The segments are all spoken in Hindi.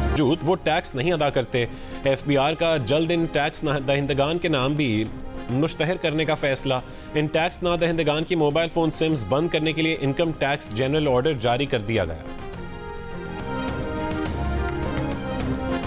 बावजूद वो टैक्स नहीं अदा करते। FBR का जल्द इन टैक्स दहिंदगान के नाम भी मुश्तहर करने का फैसला। इन टैक्स ना दहिंदगान की मोबाइल फ़ोन सिम्स बंद करने के लिए इनकम टैक्स जनरल ऑर्डर जारी कर दिया गया।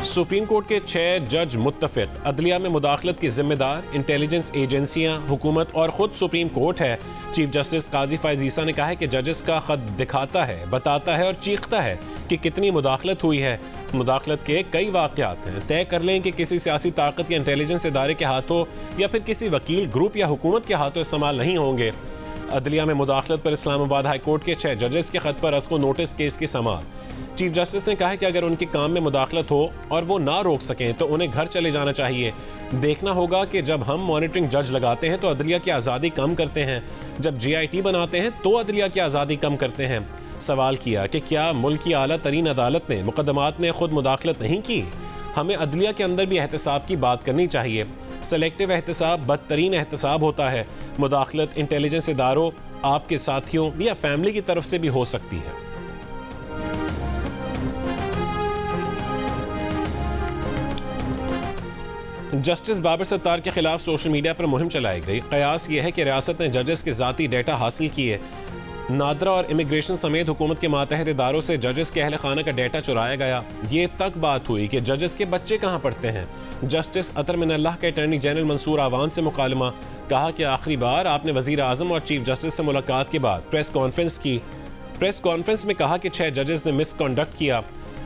सुप्रीम कोर्ट के 6 जज मुत्तफिक, अदलिया में मुदाखलत की जिम्मेदार इंटेलिजेंस एजेंसियां, हुकूमत और खुद सुप्रीम कोर्ट है। चीफ जस्टिस काजी फैज़ ईसा ने कहा है कि जजेस का खत दिखाता है, बताता है और चीखता है कि कितनी मुदाखलत हुई है। मुदाखलत के कई वाक़यात हैं। तय कर लें कि किसी सियासी ताकत या इंटेलिजेंस इदारे के हाथों या फिर किसी वकील ग्रुप या हुकूमत के हाथों इस्तेमाल नहीं होंगे। अदलिया में मुदाखलत पर इस्लामाबाद हाई कोर्ट के 6 जजेस के खत पर अस्को नोटिस केस की समाअत। चीफ जस्टिस ने कहा है कि अगर उनके काम में मुदाखलत हो और वो ना रोक सकें तो उन्हें घर चले जाना चाहिए। देखना होगा कि जब हम मॉनिटरिंग जज लगाते हैं तो अदलिया की आज़ादी कम करते हैं, जब GIT बनाते हैं तो अदलिया की आज़ादी कम करते हैं। सवाल किया कि क्या मुल्क की आला तरीन अदालत ने मुकदमात में खुद मुदाखलत नहीं की? हमें अदलिया के अंदर भी एहतसाब की बात करनी चाहिए। सेलेक्टिव एहतसाब बदतरीन एहतसाब होता है। मुदाखलत इंटेलिजेंस इदारों, आपके साथियों या फैमिली की तरफ से भी हो सकती है। जस्टिस बाबर सत्तार के खिलाफ सोशल मीडिया पर मुहिम चलाई गई। कयास यह है कि रियासत ने जजेस के ज़ाती डेटा हासिल किए। नादरा और इमिग्रेशन समेत हुकूमत के मातहत इदारों से जजेस के अहल खाना का डेटा चुराया गया। ये तक बात हुई कि जजेस के बच्चे कहाँ पढ़ते हैं। जस्टिस अतर मिनल्लाह के अटॉर्नी जनरल मंसूर आवान से मुकालमा। कहा कि आखिरी बार आपने वज़ीर आज़म और चीफ जस्टिस से मुलाकात के बाद प्रेस कॉन्फ्रेंस की। प्रेस कॉन्फ्रेंस में कहा कि 6 जजेस ने मिसकंडक्ट किया।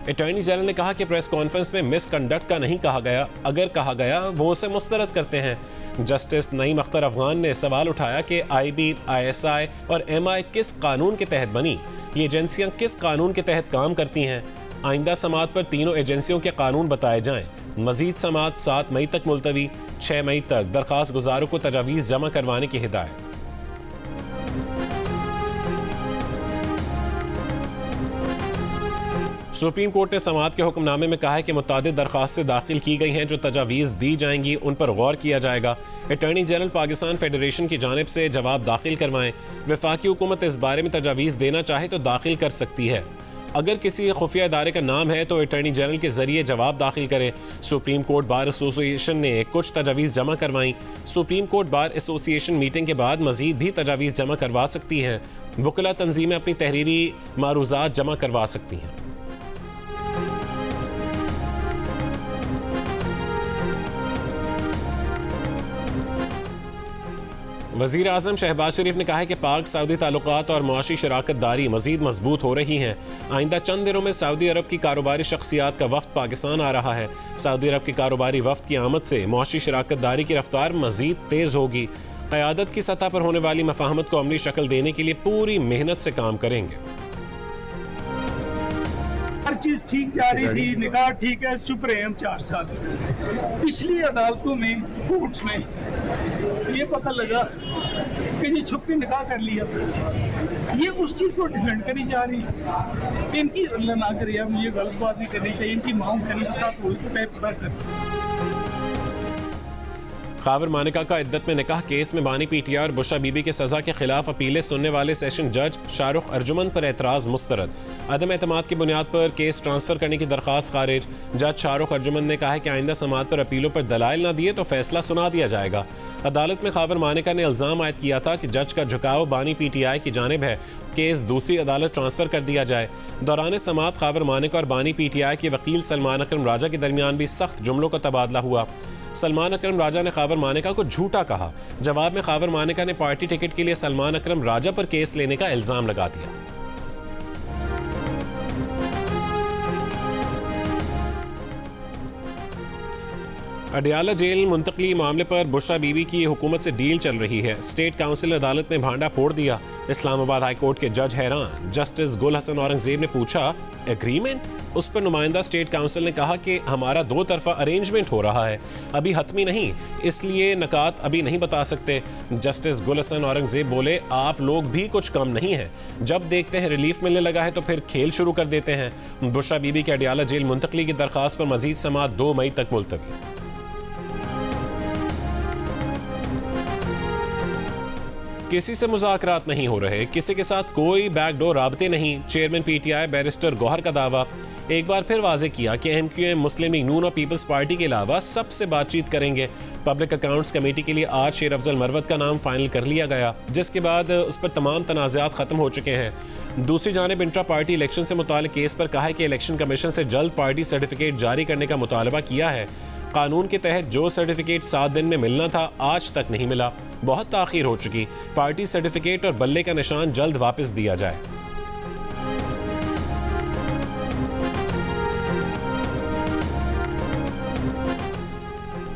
अटॉर्नी जनरल ने कहा कि प्रेस कॉन्फ्रेंस में मिसकंडक्ट का नहीं कहा गया, अगर कहा गया वो उसे मुस्तरद करते हैं। जस्टिस नईम अख्तर अफगान ने सवाल उठाया कि IB, ISI और MI किस कानून के तहत बनी? ये एजेंसियां किस कानून के तहत काम करती हैं? आइंदा समाअत पर तीनों एजेंसियों के कानून बताए जाएं। मजीद समाअत 7 मई तक मुलतवी। 6 मई तक दरख्वास्त गुजारों को तजावीज़ जमा करवाने की हिदायत। सुप्रीम कोर्ट ने समाअत के हुक्मनामे में कहा है कि मुतादिद दरख्वास्तें दाखिल की गई हैं जो तजावीज़ दी जाएंगी, उन पर गौर किया जाएगा। अटॉर्नी जनरल पाकिस्तान फेडरेशन की जानिब से जवाब दाखिल करवाएं। वफाकी हुकूमत इस बारे में तजावीज़ देना चाहे तो दाखिल कर सकती है। अगर किसी खुफिया इदारे का नाम है तो अटॉर्नी जनरल के जरिए जवाब दाखिल करें। सुप्रीम कोर्ट बार एसोसिएशन ने कुछ तजावीज़ जमा करवाई। Supreme court bar association meeting के बाद मजीद भी तजावीज़ जमा करवा सकती हैं। वकला तंजीमें अपनी तहरीरी मारूज़ात जमा करवा सकती हैं। वज़ीर आज़म शहबाज शरीफ ने कहा है कि पाक सऊदी ताल्लुकात और मुआशी शराकत दारी मज़ीद मजबूत हो रही हैं। आइंदा चंद दिनों में सऊदी अरब की कारोबारी शख्सियात का वफ्द पाकिस्तान आ रहा है। सऊदी अरब की कारोबारी वफ्द की आमद से मुआशी शराकत दारी की रफ्तार मज़ीद तेज़ होगी। क़यादत की सतह पर होने वाली मफाहमत को अमली शक्ल देने के लिए पूरी मेहनत से काम करेंगे। हर चीज ठीक जा रही थी, निकाह ठीक है, चुप रहे हम 4 साल। पिछली अदालतों में, कोर्ट्स में ये पता लगा कि ये छुप के निकाह कर लिया था। ये उस चीज को डिफेंड करी जा रही है। इनकी अल्लाह ना करे, हम ये गलत बात नहीं करनी चाहिए। इनकी माँ बहनों के साथ वही तो तय पता कर। खावर मानिका का इद्दत में निकाह केस में बानी PTI और बुशा बीबी के सजा के खिलाफ अपीलें सुनने वाले सेशन जज शाहरुख अर्जुमन पर एतराज़ मुस्तरद। अदम एतमाद की बुनियाद पर केस ट्रांसफर करने की दरख्वास्त खारिज। जज शाहरुख अर्जुमन ने कहा है कि आइंदा समाअत पर अपीलों पर दलाइल न दिए तो फैसला सुना दिया जाएगा। अदालत में खावर मानिका ने इल्ज़ाम आयद किया था कि जज का झुकाव बानी PTI की जानिब है, केस दूसरी अदालत ट्रांसफर कर दिया जाए। दौरान समाअत खावर मानिका और बानी PTI के वकील सलमान अकरम राजा के दरमियान भी सख्त जुमलों का तबादला हुआ। सलमान अकरम राजा ने खावर मानिका को झूठा कहा। जवाब में खावर मानिका ने पार्टी टिकट के लिए सलमान अकरम राजा पर केस लेने का इल्जाम लगा दिया। अडियाला जेल मुंतकली मामले पर बुशा बीबी की हुकूमत से डील चल रही है। स्टेट काउंसिल ने अदालत में भांडा फोड़ दिया। इस्लामाबाद हाई कोर्ट के जज हैरान। जस्टिस गुल हसन औरंगजेब ने पूछा, एग्रीमेंट? उस पर नुमाइंदा स्टेट काउंसिल ने कहा कि हमारा 2 तरफा अरेंजमेंट हो रहा है, अभी हतमी नहीं, इसलिए नकात अभी नहीं बता सकते। जस्टिस गुल हसन औरंगजेब बोले, आप लोग भी कुछ कम नहीं है, जब देखते हैं रिलीफ मिलने लगा है तो फिर खेल शुरू कर देते हैं। बुशा बीबी के अडियाला जेल मुंतकली की दरख्वास्त पर मजीद समाअत 2 मई तक मुलतवी। किसी से मुज़ाकरात नहीं हो रहे, किसी के साथ कोई बैकडोर राबते नहीं। चेयरमैन पीटीआई बैरिस्टर गौहर का दावा। एक बार फिर वाजे किया कि एमक्यूएम, मुस्लिम लीग नून और पीपल्स पार्टी के अलावा सबसे बातचीत करेंगे। पब्लिक अकाउंट्स कमेटी के लिए आज शेर अफजल मरवत का नाम फाइनल कर लिया गया, जिसके बाद उस पर तमाम तनाज़ात खत्म हो चुके हैं। दूसरी जानिब इंट्रा पार्टी इलेक्शन से मुताल्लिक़ केस पर कहा है कि इलेक्शन कमीशन से जल्द पार्टी सर्टिफिकेट जारी करने का मुतालबा किया है। कानून के तहत जो सर्टिफिकेट 7 दिन में मिलना था, आज तक नहीं मिला। बहुत ताख़ीर हो चुकी। पार्टी सर्टिफिकेट और बल्ले का निशान जल्द वापस दिया जाए।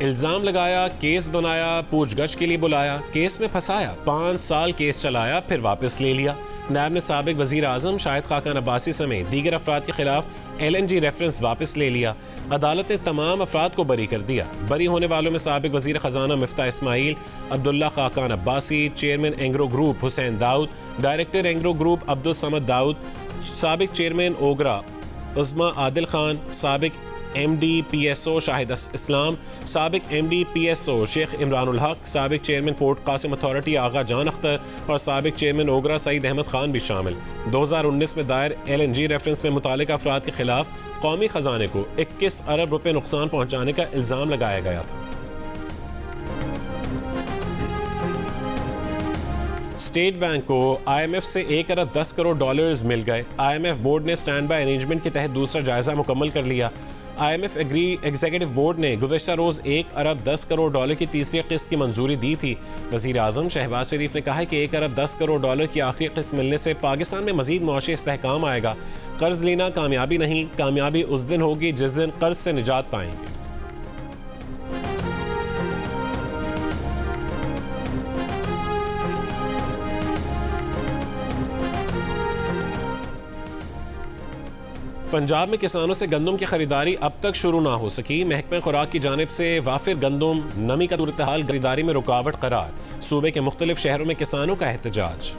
इल्जाम लगाया, केस बनाया, पूछगछ के लिए बुलाया, केस में फंसाया, 5 साल केस चलाया, फिर वापस ले लिया। नायब ने साबिक वज़ीर आज़म शाहिद खाकान अब्बासी समेत दीगर अफराद के खिलाफ LNG रेफरेंस वापस ले लिया। अदालत ने तमाम अफराद को बरी कर दिया। बरी होने वालों में साबिक वज़ीर ख़जाना Miftah Ismail, Abdullah Khaqan Abbasi, chairman Engro group Hussain Dawood, director Engro group Abdul Samad Dawood, साबिक चेयरमैन ओगरा उस्मा आदिल खान, साबिक MD PSO शाहिद इस्लाम, साबिक MD PSO शेख इमरानुल हक, साबिक चेयरमैन पोर्ट कासिम अथॉरिटी आगा जान अख्तर और साबिक चेयरमैन ओगरा सईद अहमद खान भी शामिल। 2019 में दायर LNG रेफरेंस में मुतालिका अफराद के खिलाफ कौमी खजाने को 21 अरब रुपए नुकसान पहुंचाने का इल्ज़ाम लगाया गया था। स्टेट बैंक को IMF से 1 अरब 10 करोड़ डॉलर्स मिल गए। IMF बोर्ड ने स्टैंड बाय अरेंजमेंट के तहत दूसरा जायजा मुकम्मल कर लिया। IMF एग्जीक्यूटिव बोर्ड ने गुज़श्ता रोज़ 1 अरब 10 करोड़ डॉलर की तीसरी किस्त की मंजूरी दी थी। वज़ीर आज़म शहबाज शरीफ ने कहा है कि 1 अरब 10 करोड़ डॉलर की आखिरी किस्त मिलने से पाकिस्तान में मज़ीद मुआशी इस्तेहकाम आएगा। कर्ज लेना कामयाबी नहीं, कामयाबी उस दिन होगी जिस दिन कर्ज से निजात पाएंगे। पंजाब में किसानों से गंदम की खरीदारी अब तक शुरू ना हो सकी। महकमा खुराक की जानिब से वाफिर गंदम नमी का सूरत-ए-हाल खरीदारी में रुकावट करार। सूबे के मुख्तलिफ शहरों में किसानों का एहतजाज।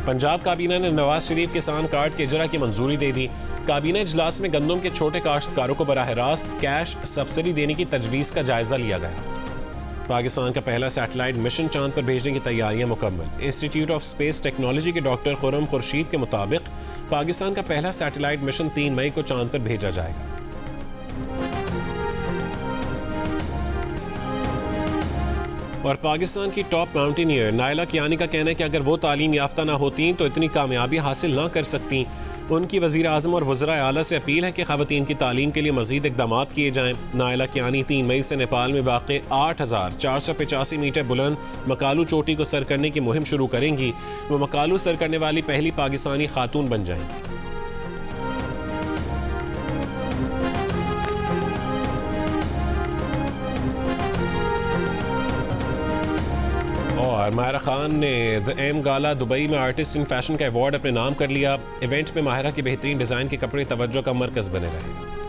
पंजाब काबीना ने नवाज शरीफ किसान कार्ड के इजरा की मंजूरी दे दी। काबीना इजलास में गंदम के छोटे काश्तकारों को बराह रास्त कैश सब्सिडी देने की तजवीज़ का जायजा लिया गया। पाकिस्तान का पहला सैटेलाइट मिशन चांद पर भेजने की तैयारियां मुकम्मल। इंस्टीट्यूट ऑफ स्पेस टेक्नोलॉजी के डॉक्टर खुर्रम खुर्शीद के मुताबिक पाकिस्तान का पहला सैटेलाइट मिशन 3 मई को चांद पर भेजा जाएगा। और पाकिस्तान की टॉप माउंटेनियर नायला कियानी का कहना है कि अगर वो तालीम याफ्ता ना होती तो इतनी कामयाबी हासिल ना कर सकती। उनकी वज़ीर आज़म और वज़राए आला से अपील है कि ख़वातीन की तालीम के लिए मज़ीद इक़दाम किए जाएँ। नायला कियानी 3 मई से नेपाल में वाक़ 8485 मीटर बुलंद मकालू चोटी को सर करने की मुहिम शुरू करेंगी। वो मकालू सर करने वाली पहली पाकिस्तानी खातून बन जाएंगी। और माहिरा खान ने द एम गाला दुबई में आर्टिस्ट इन फैशन का अवार्ड अपने नाम कर लिया। इवेंट में माहिरा की बेहतरीन डिज़ाइन के कपड़े तवज्जो का मरकज़ बने रहे।